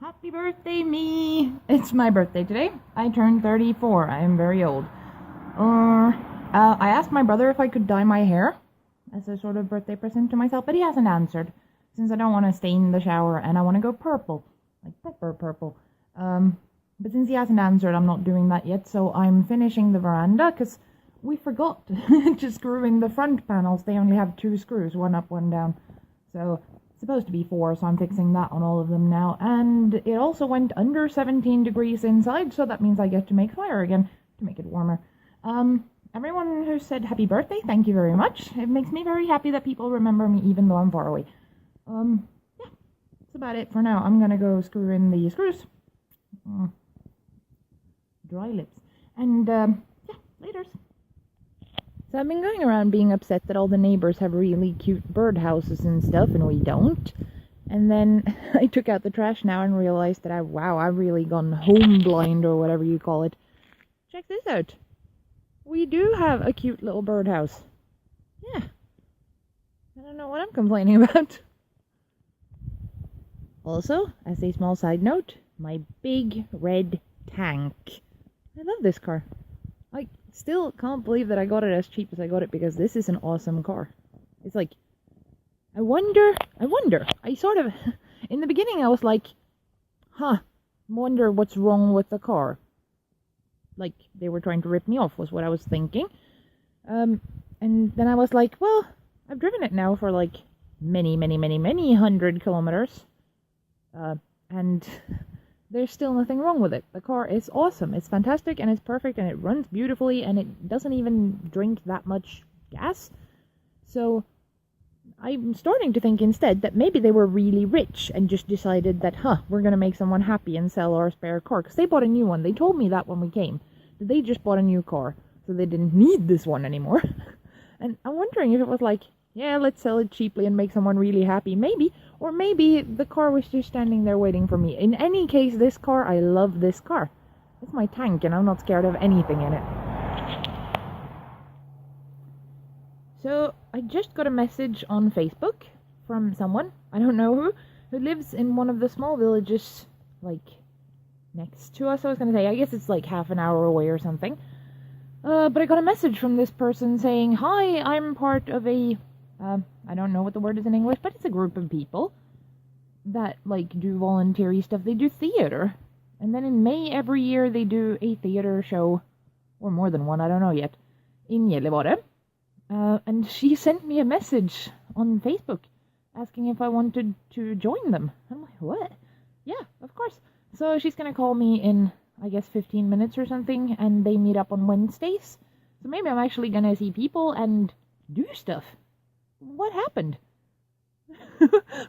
Happy birthday, me! It's my birthday today. I turned 34. I am very old. I asked my brother if I could dye my hair as a sort of birthday present to myself, but he hasn't answered since I don't want to stain the shower and I want to go purple, like proper purple. But since he hasn't answered, I'm not doing that yet, so I'm finishing the veranda because we forgot to screw in the front panels. They only have 2 screws, one up, one down. So it's supposed to be 4, so I'm fixing that on all of them now. And it also went under 17 degrees inside, so that means I get to make fire again to make it warmer. Everyone who said happy birthday, thank you very much. It makes me very happy that people remember me even though I'm far away. Yeah, that's about it for now. I'm gonna go screw in the screws. Dry lips. And, yeah, laters. So I've been going around being upset that all the neighbors have really cute birdhouses and stuff and we don't. And then I took out the trash now and realized that I've really gone home blind or whatever you call it. Check this out. We do have a cute little birdhouse. Yeah. I don't know what I'm complaining about. Also, as a small side note, my big red tank. I love this car. I still can't believe that I got it as cheap as I got it because this is an awesome car. It's like, I wonder. I sort of, in the beginning I was like, wonder what's wrong with the car. Like, they were trying to rip me off was what I was thinking. And then I was like, well, I've driven it now for like many 100 kilometers. And there's still nothing wrong with it. The car is awesome. It's fantastic and it's perfect and it runs beautifully and it doesn't even drink that much gas. So I'm starting to think instead that maybe they were really rich and just decided that, we're going to make someone happy and sell our spare car. Because they bought a new one. They told me that when we came. That they just bought a new car. So they didn't need this one anymore. And I'm wondering if it was like, yeah, let's sell it cheaply and make someone really happy. Maybe. Or maybe the car was just standing there waiting for me. In any case, this car, I love this car. It's my tank and I'm not scared of anything in it. So, I just got a message on Facebook from someone, I don't know who lives in one of the small villages, like, next to us, I was gonna say. I guess it's like half an hour away or something. But I got a message from this person saying, hi, I'm part of a, I don't know what the word is in English, but it's a group of people that, like, do voluntary stuff. They do theater. And then in May every year they do a theater show, or more than one, I don't know yet, in Gällivare. And she sent me a message on Facebook asking if I wanted to join them. I'm like, what? Yeah, of course. So she's gonna call me in, I guess, 15 minutes or something, and they meet up on Wednesdays. So maybe I'm actually gonna see people and do stuff. What happened?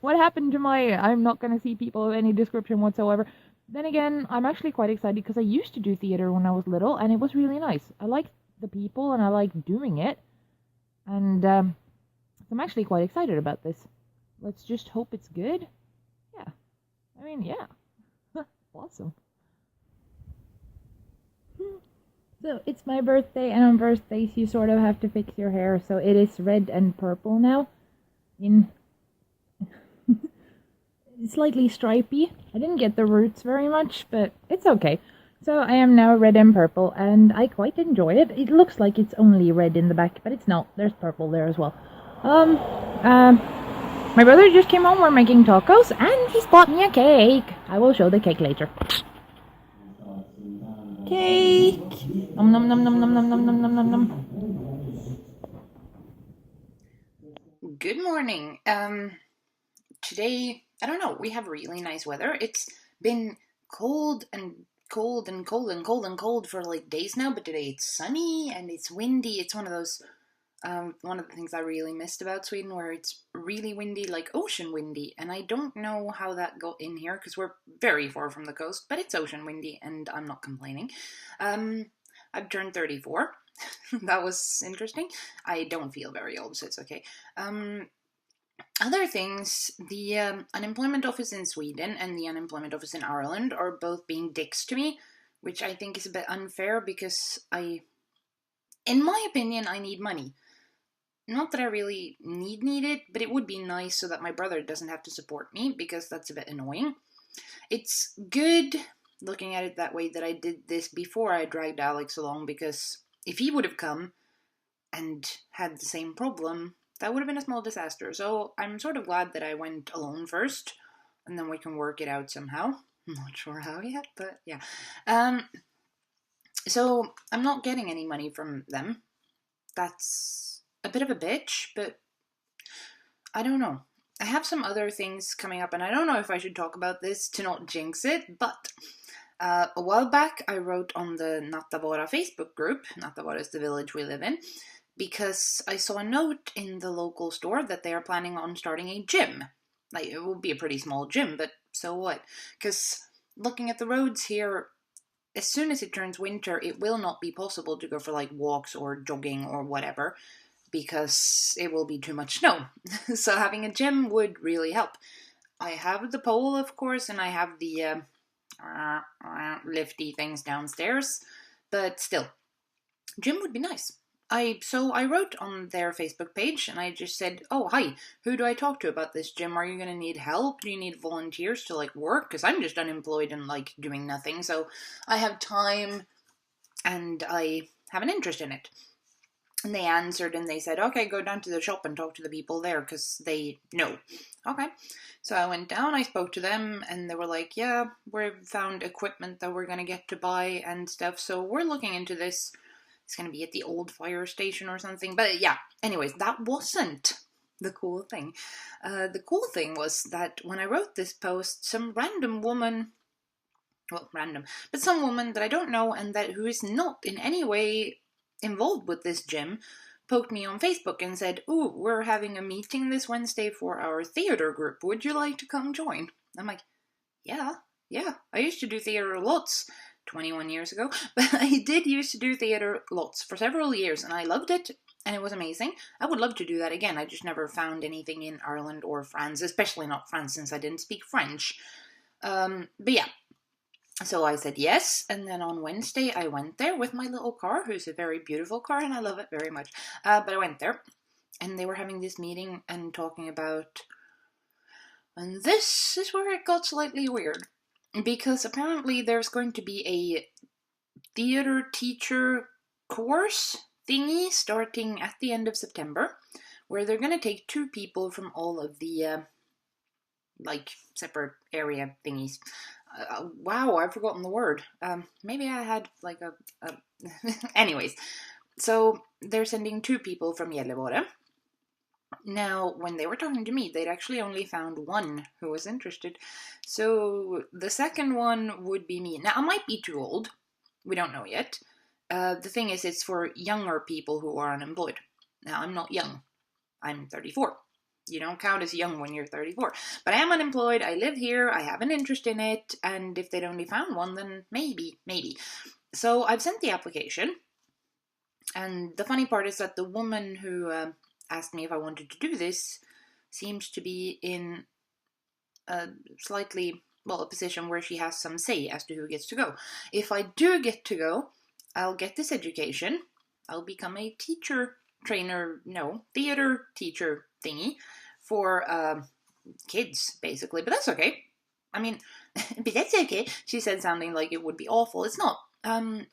What happened to my I'm not gonna see people of any description whatsoever? Then again, I'm actually quite excited because I used to do theater when I was little, and it was really nice. I liked the people, and I liked doing it. And I'm actually quite excited about this. Let's just hope it's good. Yeah. I mean, yeah. Awesome. So, it's my birthday, and on birthdays you sort of have to fix your hair, so it is red and purple now. In slightly stripy. I didn't get the roots very much, but it's okay. So I am now red and purple, and I quite enjoy it. It looks like it's only red in the back, but it's not. There's purple there as well. My brother just came home. We're making tacos, and he's bought me a cake. I will show the cake later. Cake! Nom nom nom nom nom nom nom nom nom nom nom. Good morning. Today, I don't know, we have really nice weather. It's been cold and cold and cold and cold and cold for like days now, but today it's sunny and it's windy. It's one of the things I really missed about Sweden, where it's really windy, like ocean windy. And I don't know how that got in here because we're very far from the coast, but it's ocean windy and I'm not complaining. I've turned 34. That was interesting. I don't feel very old, so it's okay. Other things, the unemployment office in Sweden and the unemployment office in Ireland are both being dicks to me, which I think is a bit unfair because in my opinion, I need money. Not that I really need it, but it would be nice so that my brother doesn't have to support me because that's a bit annoying. It's good looking at it that way that I did this before I dragged Alex along, because if he would have come and had the same problem, that would have been a small disaster. So I'm sort of glad that I went alone first, and then we can work it out somehow. I'm not sure how yet, but yeah. So I'm not getting any money from them. That's a bit of a bitch, but I don't know. I have some other things coming up, and I don't know if I should talk about this to not jinx it, but a while back I wrote on the Nattavaara Facebook group. Nattavaara is the village we live in, because I saw a note in the local store that they are planning on starting a gym. Like, it will be a pretty small gym, but so what? Because looking at the roads here, as soon as it turns winter, it will not be possible to go for like walks or jogging or whatever, because it will be too much snow. So having a gym would really help. I have the pole, of course, and I have the lifty things downstairs, but still, gym would be nice. So I wrote on their Facebook page and I just said, "Oh, hi, who do I talk to about this gym? Are you going to need help? Do you need volunteers to like work? Because I'm just unemployed and like doing nothing. So I have time and I have an interest in it." And they answered and they said, "Okay, go down to the shop and talk to the people there because they know." Okay. So I went down, I spoke to them, and they were like, "Yeah, we've found equipment that we're going to get to buy and stuff. So we're looking into this. It's going to be at the old fire station or something." But yeah, anyways, that wasn't the cool thing. The cool thing was that when I wrote this post, some random woman, well, random, but some woman that I don't know and that who is not in any way involved with this gym, poked me on Facebook and said, "Ooh, we're having a meeting this Wednesday for our theater group. Would you like to come join?" I'm like, yeah, I used to do theater lots 21 years ago, but I did used to do theater lots for several years and I loved it and it was amazing. I would love to do that again. I just never found anything in Ireland or France, especially not France since I didn't speak French. But yeah, so I said yes, and then on Wednesday I went there with my little car, who's a very beautiful car and I love it very much. But I went there and they were having this meeting and talking about, and this is where it got slightly weird, because apparently there's going to be a theater teacher course thingy starting at the end of September, where they're going to take 2 people from all of the like separate area thingies. Wow, I've forgotten the word. Maybe I had like a anyways, so they're sending 2 people from Gällivare. Now, when they were talking to me, they'd actually only found 1 who was interested. So the second one would be me. Now, I might be too old. We don't know yet. The thing is, it's for younger people who are unemployed. Now, I'm not young. I'm 34. You don't count as young when you're 34. But I am unemployed, I live here, I have an interest in it, and if they'd only found 1, then maybe. So I've sent the application, and the funny part is that the woman who asked me if I wanted to do this seems to be in a slightly, well, a position where she has some say as to who gets to go. If I do get to go, I'll get this education, I'll become a theater teacher thingy for kids, basically. But that's okay. I mean, but that's okay, she said, sounding like it would be awful. It's not. I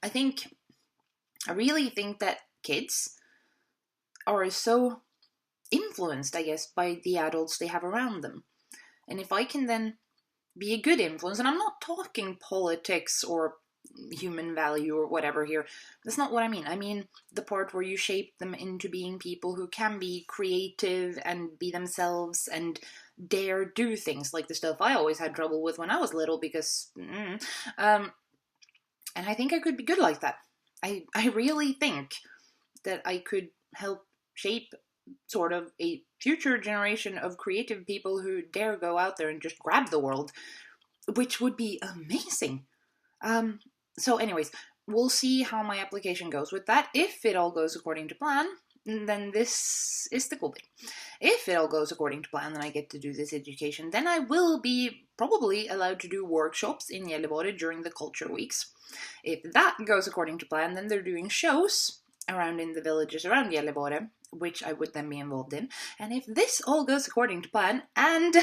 really think that kids are so influenced, I guess, by the adults they have around them. And if I can then be a good influence, and I'm not talking politics or human value or whatever here. That's not what I mean. I mean the part where you shape them into being people who can be creative and be themselves and dare do things like the stuff I always had trouble with when I was little because and I think I could be good like that. I really think that I could help shape sort of a future generation of creative people who dare go out there and just grab the world, which would be amazing. So anyways, we'll see how my application goes with that. If it all goes according to plan, then this is the cool thing. If it all goes according to plan and I get to do this education, then I will be probably allowed to do workshops in Gällivare during the culture weeks. If that goes according to plan, then they're doing shows around in the villages around Gällivare, which I would then be involved in. And if this all goes according to plan, and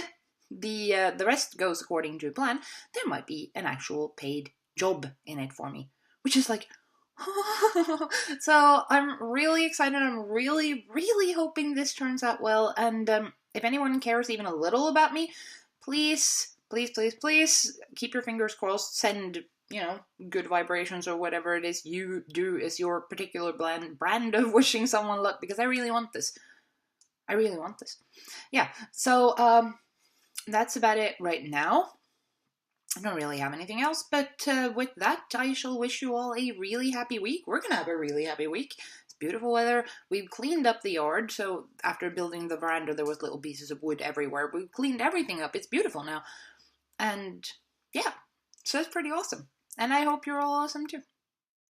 the rest goes according to plan, there might be an actual paid job in it for me, which is like, so I'm really excited. I'm really, really hoping this turns out well. And if anyone cares even a little about me, please, please, please, please keep your fingers crossed. Send, good vibrations or whatever it is you do as your particular brand of wishing someone luck, because I really want this. I really want this. Yeah, so that's about it right now. I don't really have anything else, but with that, I shall wish you all a really happy week. We're going to have a really happy week. It's beautiful weather. We've cleaned up the yard, so after building the veranda, there was little pieces of wood everywhere. We've cleaned everything up. It's beautiful now. And yeah, so it's pretty awesome. And I hope you're all awesome too.